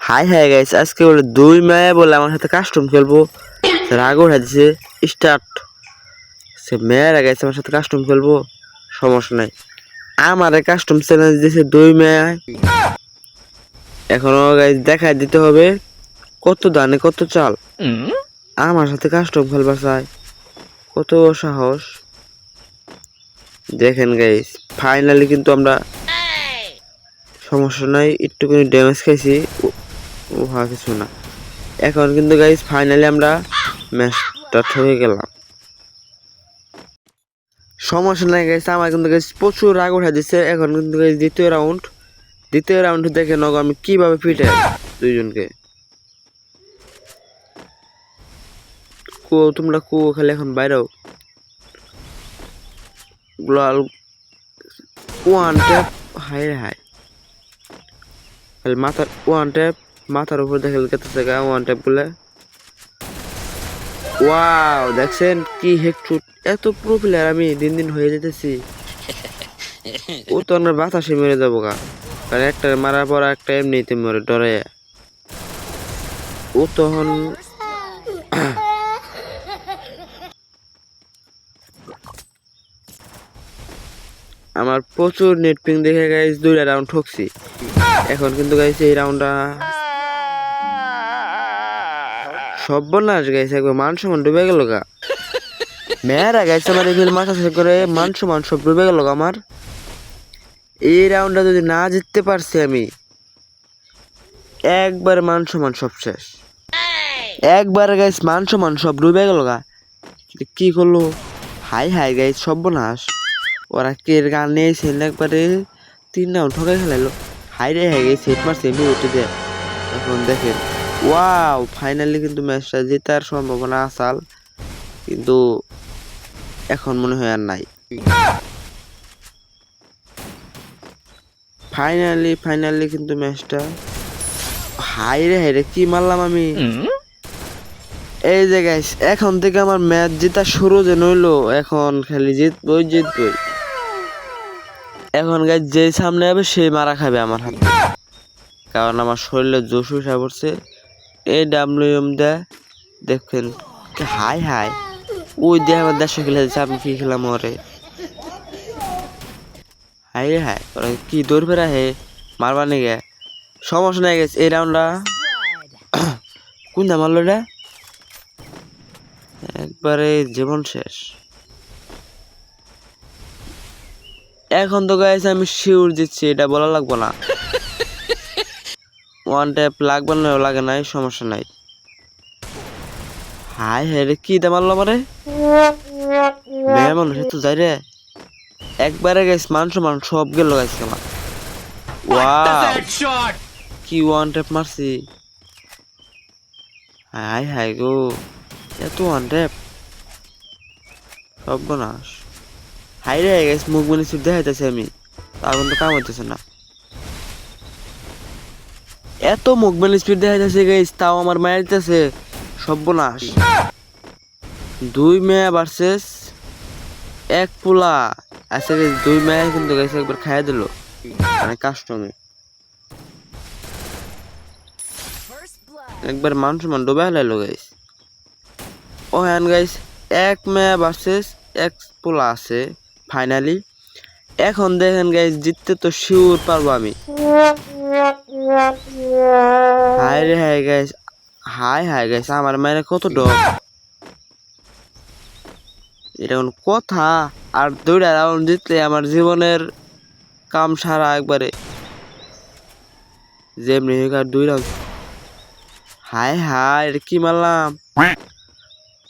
High hi guys, আজকে বলে দুই মেয়ে বলে আমার সাথে কাস্টম খেলবো। রাগ উঠে দিছে স্টার্ট। সে মেয়েরা গাইছে আমার সাথে কাস্টম খেলবো, সমস্যা নাই। আমারে কাস্টম চ্যালেঞ্জ দিছে দুই মেয়ে। এখনো গাইস দেখাই দিতে হবে কত দানে কত চাল। আমার সাথে কাস্টম খেলবার চাই, কত সাহস দেখেন গাইস। ফাইনালি কিন্তু আমরা, সমস্যা নাই, একটুখানি ড্যামেজ খাইছি, উহা কিছু না। এখন কিন্তু গাইস ফাইনালি আমরা ম্যাচটা ঠকে গেলাম। সমস্যা নাই গাইস, আমার কিন্তু গাইস প্রচুর রাগ উঠা দিচ্ছে। এখন কিন্তু গাইস দ্বিতীয় রাউন্ড দেখে নগ আমি কিভাবে ফিটে দুইজনকে। তোমরা খালি এখন বাইরেও গ্লোয়াল ওয়ান ট্যাপ। হাই রে হাই, খালি মাথার ওয়ান ট্যাপ, মাথার উপর দেখে কেতেছে গা ওয়ান ট্যাপ গুলা। ওয়াও, দেখছেন কি হেডশট। এত প্রো প্লেয়ার আমি দিন দিন হয়ে যেতেছি। ও তো আমরা বাতাসে মেরে যাবো গা, কারণ একটা মারার পর একটা এমনিতে মরে ডরে। ও তখন আমার প্রচুর নেট পিং দেখে গাইস দুইটা রাউন্ড ঠকছি। এখন কিন্তু গাইস এই রাউন্ডটা সর্বনাশ গাইছে, একবার মান সম্মান ডুবে গেল গা। মেয়েরা গাইছে আমার এই মাথা শেষ করে মান সম্মান সব ডুবে গেল গা আমার। এই রাউন্ডটা যদি না জিততে পারছি আমি, একবার মান সম্মান সব শেষ। একবার গাইস মান সম্মান সব ডুবে গেল গা। কি করলো, হাই হাই গাইস সর্বনাশ। ওরা কে গান নিয়েছে একবারে 3 রাউন্ড ঠকাই খেলাইলো। হাই রে হাই গাইস হেড মারছে এমনি উঠে দেয়। এখন দেখেন ওয়াও, ফাইনালি কিন্তু ম্যাচটা জেতার সম্ভাবনা আসাল, কিন্তু এখন মনে হয় আর নাই। ফাইনালি কিন্তু ম্যাচটা, হাই রে কি মারলাম আমি। এই যে গাইস এখন থেকে আমার ম্যাচ জেতা শুরু যে নইলো, এখন খালি জিতবই। এখন গাইস যে সামনে হবে সেই মারা খাবে আমার হাতে, কারণ আমার শরীরে জোশ উঠে পড়ছে। এই ডাব্লিউএম দেয় দেখেন। হাই হাই, ওই দিয়ে আমার 150 খেলে দিচ্ছে, আমি কি খেলাম ওরে। হাই রে হাই, ওরা কি দৌড় ফেরা হে মারবা নিগে। সমস্যা নাই গেছে এই রাউন্ডটা। কোন দা মারলো রে, একবারে জীবন শেষ। এখন তো গাইস আমি শিওর জিতছি, এটা বলা লাগবো না। ওয়ান ট্যাপ লাগবে না লাগে নাই, সমস্যা নাই। হাই হাই রে কি দা মারলো আমারে, মেয়ে মানুষ তো যাই রে। একবারে গাইস মান সব গেল গাইস আমার। ওয়াও, কি ওয়ান ট্যাপ মারছি। হাই হাই গো, এত ওয়ান ট্যাপ সব নাশ। হাই রে গাইস মুখ বনে সুদ দেখাইতেছি আমি, তার কিন্তু কাম হইতেছে না। এত মুখ বনে স্পিড দেখাইতেছে গাইস, তাও আমার মায়ের দিতেছে, সর্বনাশ। 2 মেয়ে ভার্সেস 1 পোলা আছে গাইস। 2 মেয়ে কিন্তু গাইস একবার খাইয়া দিল, মানে কাস্টমে একবার মান সম্মান ডুবে হালাইলো গাইস। ও হ্যান গাইস 1 মেয়ে ভার্সেস 1 পোলা আছে ফাইনালি। এখন দেখেন গাইস জিততে তো শিওর পারবো আমি। হাই রে হাই গাইস, হাই গাইস আমার মায়ের কত ডর, এটা কোন কথা। আর 2টা রাউন্ড জিতলে আমার জীবনের কাম সারা একবারে, যেমনি হোক আর 2 রাউন্ড। হাই হাই এটা কি মারলাম।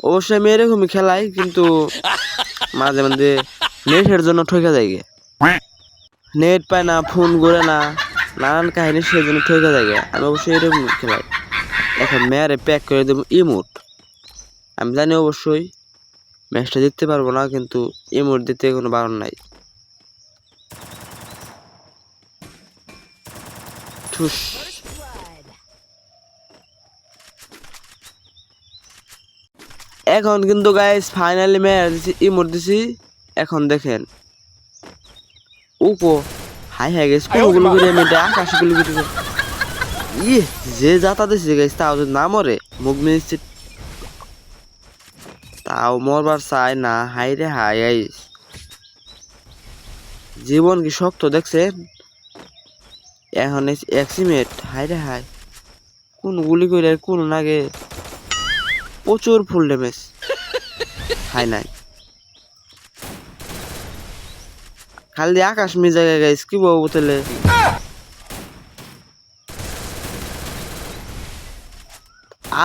অবশ্যই আমি এরকমই খেলাই, কিন্তু মাঝে মাঝে নেটের জন্য ঠকে যায় গে। নেট পায় না, ফোন ঘুরে না, নানান কাহিনী, সেই জন্য ঠকে যায় গে। আমি অবশ্যই এরকম খেলাই। এখন মেয়ারে প্যাক করে দেবো ইমোট। আমি জানি অবশ্যই ম্যাচটা জিততে পারবো না, কিন্তু ইমোট দিতে কোনো বারণ নাই। ঠুস, এখন কিন্তু গাইস ফাইনালি ম্যাচ দিছি, ইমোট দিছি। এখন দেখেন উপো, হাই হাই গাইস কোন গুলো করে আমি এটা আকাশ গুলো করে ইয়ে যে যাতা দিছে গাইস তাও যদি না মরে মুখ মিনিস্ট্রি তাও মরবার চায় না। হাই রে হাই গাইস, জীবন কি শক্ত দেখছেন। এখন এক্সিমেট। হাই রে হাই, কোন গুলি করে কোন নাগে প্রচুর ফুল ড্যামেজ। হাই নাই খালি আকাশ মিজা গাইস, কি বলবো তাহলে।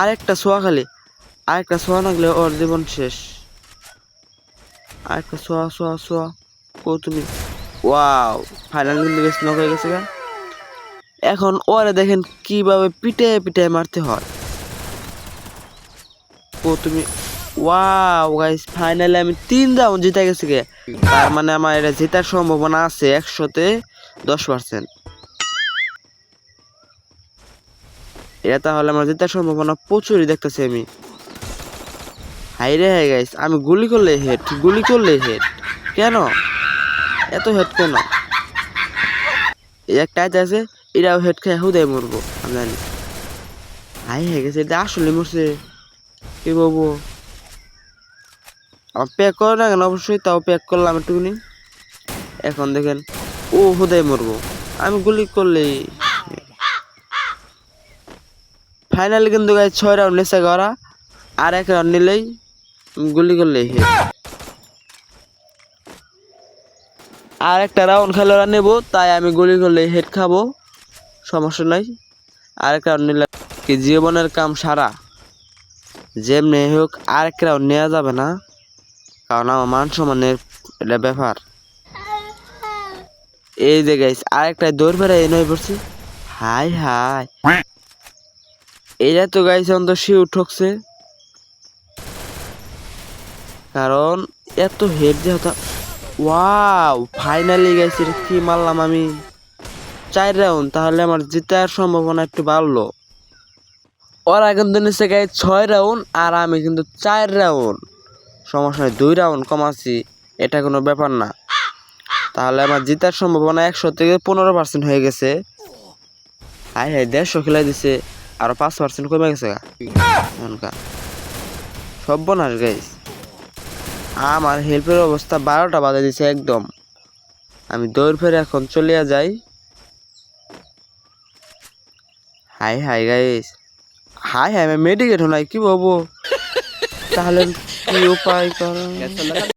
আরেকটা ছোঁয়া খালি, আরেকটা ছোঁয়া নাগলে ওর জীবন শেষ। আরেকটা ছোঁয়া ছোঁয়া ছোঁয়া। ও তুমি ওয়াও, ফাইনাল কিন্তু গেছে, নক হয়ে গেছে গা। এখন ওরে দেখেন কিভাবে পিটে পিটে মারতে হয়। ও তুমি ওয়াও গাইস, ফাইনালি আমি 3 রাউন্ড জিতে গেছি গে। তার মানে আমার এটা জেতার সম্ভাবনা আছে 100-10%। এটা তাহলে আমার জেতার সম্ভাবনা প্রচুরই দেখতেছি আমি। হাই রে হাই গাইস, আমি গুলি করলে হেড, গুলি করলে হেড, কেন এত হেড কেন। এই একটা আছে, এরাও হেড খেয়ে হুদায় মরবো আমি জানি। হাই হয়ে গেছে, এটা আসলে মরছে, কি বলবো। আমার প্যাক করে না কেন, অবশ্যই তাও প্যাক করলাম একটুখানি। এখন দেখেন ও হুদায় মরবো, আমি গুলি করলেই। ফাইনালি কিন্তু গাইস 6 রাউন্ড নেশা করা, আর 1 রাউন্ড নিলেই গুলি করলেই হেড। আর একটা রাউন্ড খেলোয়াড় নেব, তাই আমি গুলি করলেই হেড খাবো, সমস্যা নাই। আর একটা রাউন্ড নিলে কি জীবনের কাম সারা। যেমনি হোক আর এক রাউন্ড নেওয়া যাবে না, কারণ আমার মান সম্মানের এটা ব্যাপার। এই যে গাইস আরেকটাই দৌড় বেড়াই নয় পড়ছি। হাই হাই, এটা তো গাইস অন্তত শিউ ঠকছে, কারণ এত হেড যে হতো। ওয়াও ফাইনালি গাইস, এটা কি মারলাম আমি 4 রাউন্ড, তাহলে আমার জেতার সম্ভাবনা একটু বাড়লো। ওরা কিন্তু নিচ্ছে গাইস 6 রাউন্ড, আর আমি কিন্তু 4 রাউন্ড, সমস্যা নেই, 2 রাউন্ড কমাচ্ছি, এটা কোনো ব্যাপার না। তাহলে আমার জেতার সম্ভাবনা 100-15% হয়ে গেছে। হাই হাই 150 খেলাই দিছে, আরো 5% কমে গেছে গা। সর্বনাশ গাইস, আমার হেল্পের অবস্থা 12টা বাজে দিছে একদম। আমি দৌড় ফেরে এখন চলিয়া যাই। High hi guys, high high আমি মেডিকেট নাই, কি বলবো তাহলে কি উপায় কর।